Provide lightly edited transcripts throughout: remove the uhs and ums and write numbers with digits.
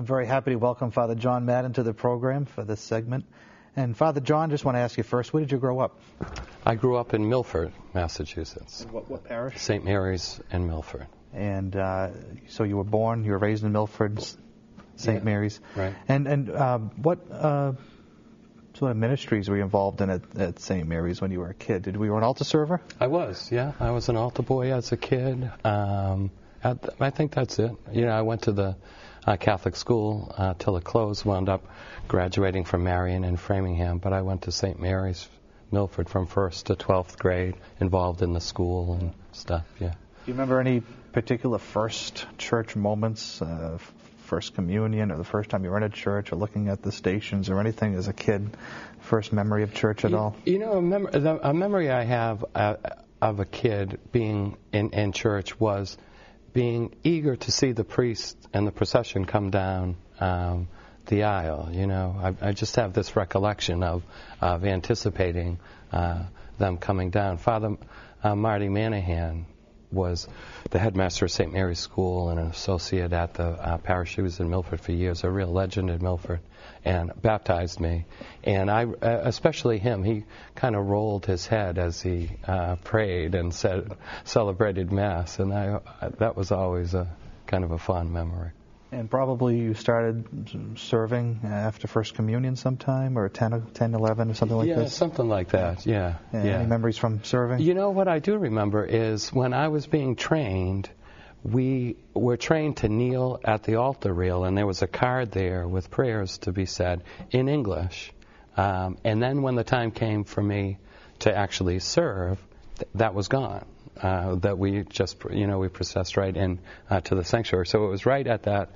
I'm very happy to welcome Father John Madden to the program for this segment. And Father John, just want to ask you first, where did you grow up? I grew up in Milford, Massachusetts. What parish? St. Mary's in Milford. And so you were raised in Milford, St. Mary's. Right. And what sort of ministries were you involved in at St. Mary's when you were a kid? Were you an altar server? I was, yeah. I was an altar boy as a kid. I think that's it. I went to the Catholic school till it closed, wound up graduating from Marian in Framingham, but I went to St. Mary's, Milford, from 1st to 12th grade, involved in the school and stuff, yeah. Do you remember any particular first church moments, first communion, or the first time you were in a church, or looking at the stations, or anything as a kid, first memory of church at all? A memory I have of a kid being in church was being eager to see the priest and the procession come down the aisle. I just have this recollection of anticipating them coming down. Father Marty Manahan was the headmaster of St. Mary's School and an associate at the parish. He was in Milford for years, a real legend in Milford, and baptized me. And especially him, he kind of rolled his head as he prayed and celebrated Mass, and that was always a kind of a fond memory. And probably you started serving after First Communion sometime, or 10, 11, or something like that? Yeah, something like that, yeah. Any memories from serving? What I do remember is when I was being trained, we were trained to kneel at the altar rail, and there was a card there with prayers to be said in English. And then when the time came for me to actually serve, that was gone. That we just, we processed right in to the sanctuary. So it was right at that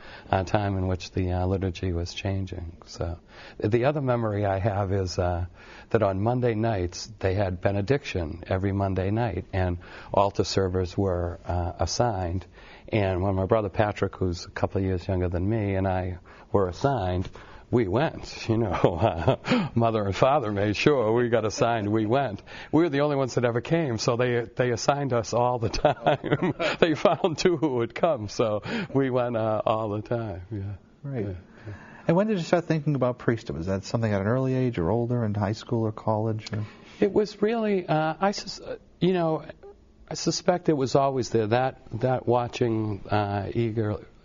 time in which the liturgy was changing. So the other memory I have is that on Monday nights they had benediction every Monday night, and altar servers were assigned. And when my brother Patrick, who's a couple of years younger than me, and I were assigned, we went, Mother and Father made sure we got assigned, we went. We were the only ones that ever came, so they assigned us all the time. They found 2 who would come, so we went all the time, yeah. Right. Yeah. And when did you start thinking about priesthood? Was that something at an early age or older, in high school or college? Or? It was really, I suspect it was always there, that watching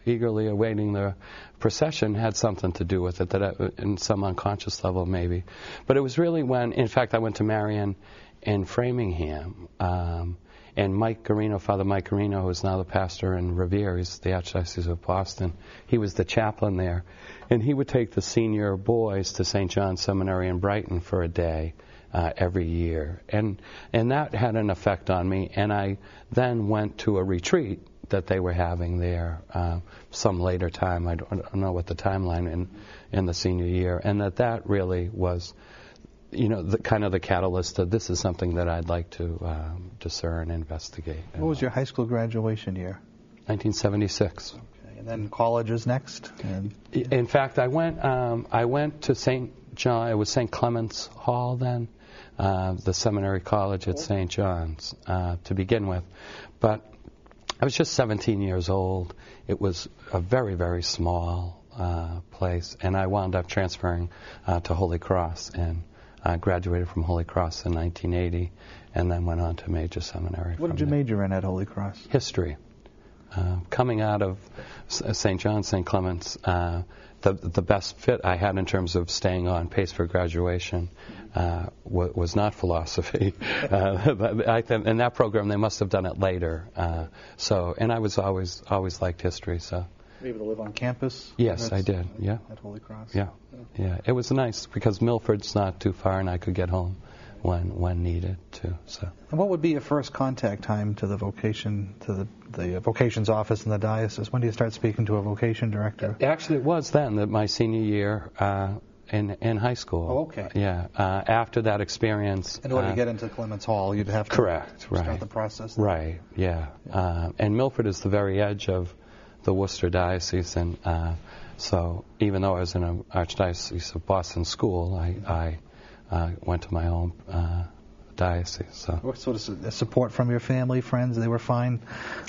eagerly awaiting the procession had something to do with it, that in some unconscious level maybe. But it was really when, in fact, I went to Marian in Framingham, and Father Mike Garino, who is now the pastor in Revere, he's the Archdiocese of Boston, he was the chaplain there, and he would take the senior boys to St. John's Seminary in Brighton for a day every year, and that had an effect on me. And I then went to a retreat that they were having there some later time. I don't know what the timeline in the senior year, and that really was, the kind of the catalyst of this is something that I'd like to discern, investigate. What was your high school graduation year? 1976. Okay, and then college is next. In fact, I went to St. John. It was St. Clement's Hall then, the seminary college at St. John's to begin with, but I was just 17 years old. It was a very, very small place, and I wound up transferring to Holy Cross, and I graduated from Holy Cross in 1980, and then went on to major seminary. What did you major in at Holy Cross? History. Coming out of St. John, St. Clement's, the best fit I had in terms of staying on pace for graduation was not philosophy. In that program, they must have done it later. And I was always liked history. So. Were you able to live on campus? Yes, I did. Yeah. At Holy Cross. Yeah. It was nice because Milford's not too far, and I could get home when needed too. So. And what would be your first contact time to the Vocations Office in the diocese? When do you start speaking to a vocation director? Actually, it was then, my senior year in high school. Oh, okay. Yeah. After that experience. In order to get into Clements Hall, you'd have to start the process. Right. Yeah. And Milford is the very edge of the Worcester diocese, and so even though I was in an Archdiocese of Boston school, I went to my own diocese. So. What sort of support from your family, friends? They were fine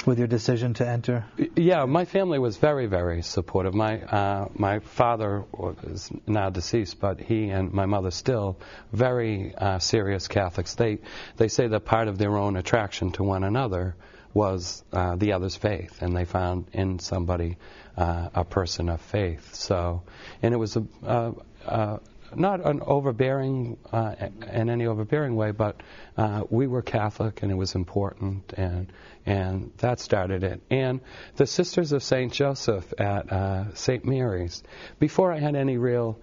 with your decision to enter? Yeah, my family was very, very supportive. My father is now deceased, but he and my mother still very serious Catholics. They say that part of their own attraction to one another was the other's faith, and they found in somebody a person of faith. So, and it was not an overbearing in any overbearing way, but we were Catholic, and it was important, and that started it. And the Sisters of St. Joseph at St. Mary's, before I had any real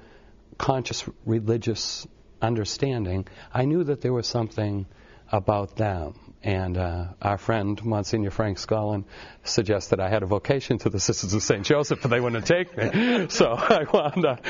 conscious religious understanding, I knew that there was something about them. And our friend, Monsignor Frank Scullin, suggested I had a vocation to the Sisters of St. Joseph, but they wouldn't take me. So I wound up.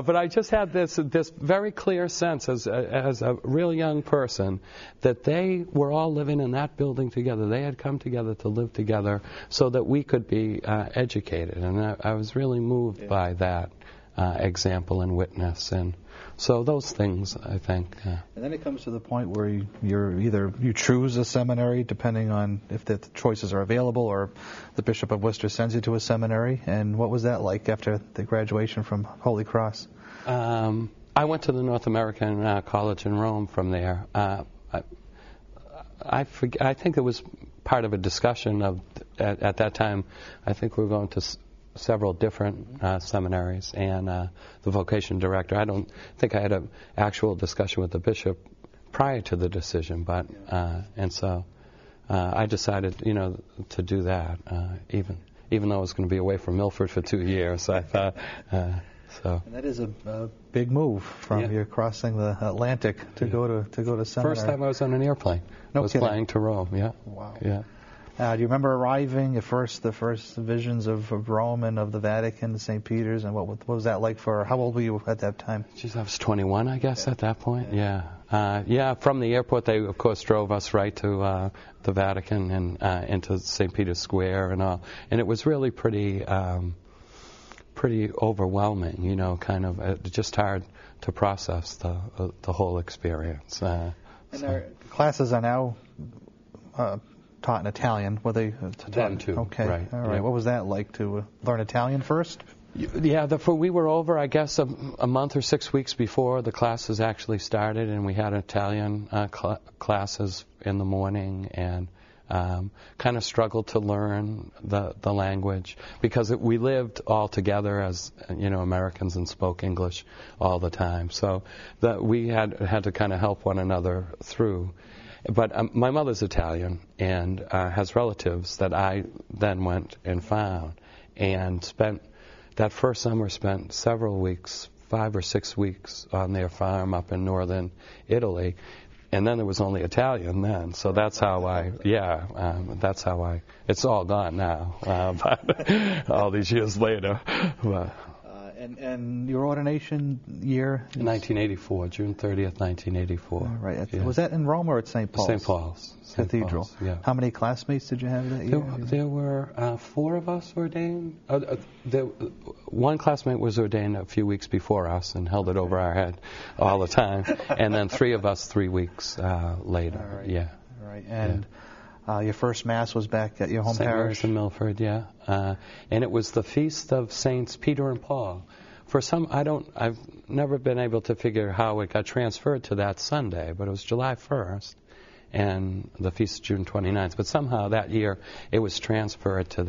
But I just had this very clear sense as a real young person that they were all living in that building together. They had come together to live together so that we could be educated. And I was really moved by that example and witness. And so those things, I think. And then it comes to the point where you choose a seminary, depending on if the choices are available, or the Bishop of Worcester sends you to a seminary. And what was that like after the graduation from Holy Cross? I went to the North American College in Rome from there. I think it was part of a discussion at that time. I think we were going to several different seminaries, and the vocation director. I don't think I had an actual discussion with the bishop prior to the decision, but and so I decided, to do that, even though I was going to be away from Milford for 2 years. I thought so. And that is a big move from you're crossing the Atlantic to go to seminary. First time I was on an airplane. No was kidding. Flying to Rome. Yeah. Wow. Yeah. Do you remember arriving, the first visions of Rome and of the Vatican, St. Peter's, and what was that like how old were you at that time? Geez, I was 21, I guess, at that point, yeah. From the airport, they, of course, drove us right to the Vatican and into St. Peter's Square and all. And it was really pretty overwhelming, kind of just hard to process the whole experience. Our classes are now taught in Italian. Were they? Then too. Okay. Right. All right. Yeah. What was that like to learn Italian first? Yeah. We were over, I guess, a month or 6 weeks before the classes actually started, and we had Italian classes in the morning, and kind of struggled to learn the language because we lived all together as Americans and spoke English all the time. So we had to kind of help one another through. But my mother's Italian and has relatives that I then went and found, and spent several weeks, 5 or 6 weeks on their farm up in northern Italy. And then there was only Italian then, so that's how it's all gone now, but all these years later. But, and your ordination year? 1984, June 30th, 1984. All right. Yeah. Was that in Rome or at St. Paul's? St. Paul's. Cathedral. Paul's, yeah. How many classmates did you have that year? There were 4 of us ordained. One classmate was ordained a few weeks before us and held it over our head all the time. And then 3 of us 3 weeks later. All right. Yeah. All right. And your first Mass was back at your home St. parish? Mary's in Milford, yeah. And it was the Feast of Saints Peter and Paul. For some, I've never been able to figure how it got transferred to that Sunday, but it was July 1st, and the feast of June 29th. But somehow that year it was transferred to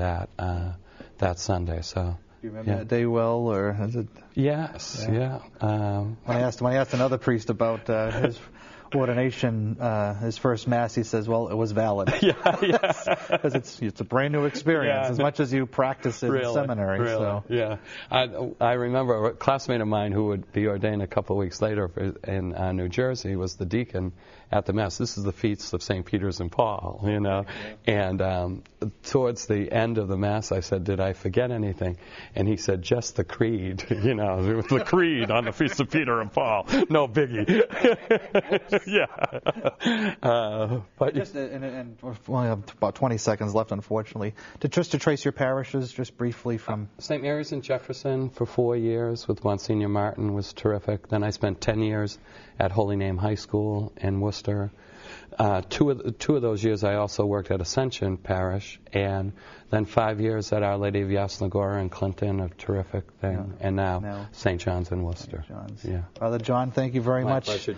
that Sunday. So. Do you remember that day well, or is it? Yes, yeah. When I asked another priest about his ordination, his first Mass, he says, well, it was valid. Yes. Because it's a brand new experience, as much as you practice it in seminary. Really, so. yeah. I remember a classmate of mine who would be ordained a couple of weeks later in New Jersey was the deacon at the Mass. This is the feast of St. Peter's and Paul, And towards the end of the Mass, I said, did I forget anything? And he said, just the creed, the creed on the feast of Peter and Paul. No biggie. Yeah. But just and we only have about 20 seconds left, unfortunately. To trace your parishes, just briefly from St. Mary's in Jefferson for 4 years with Monsignor Martin was terrific. Then I spent 10 years at Holy Name High School in Worcester. Two of those years I also worked at Ascension Parish, and then 5 years at Our Lady of Yasnagora in Clinton, a terrific thing, and now St. John's in Worcester. St. John's. Yeah. Father John, thank you very much. My pleasure.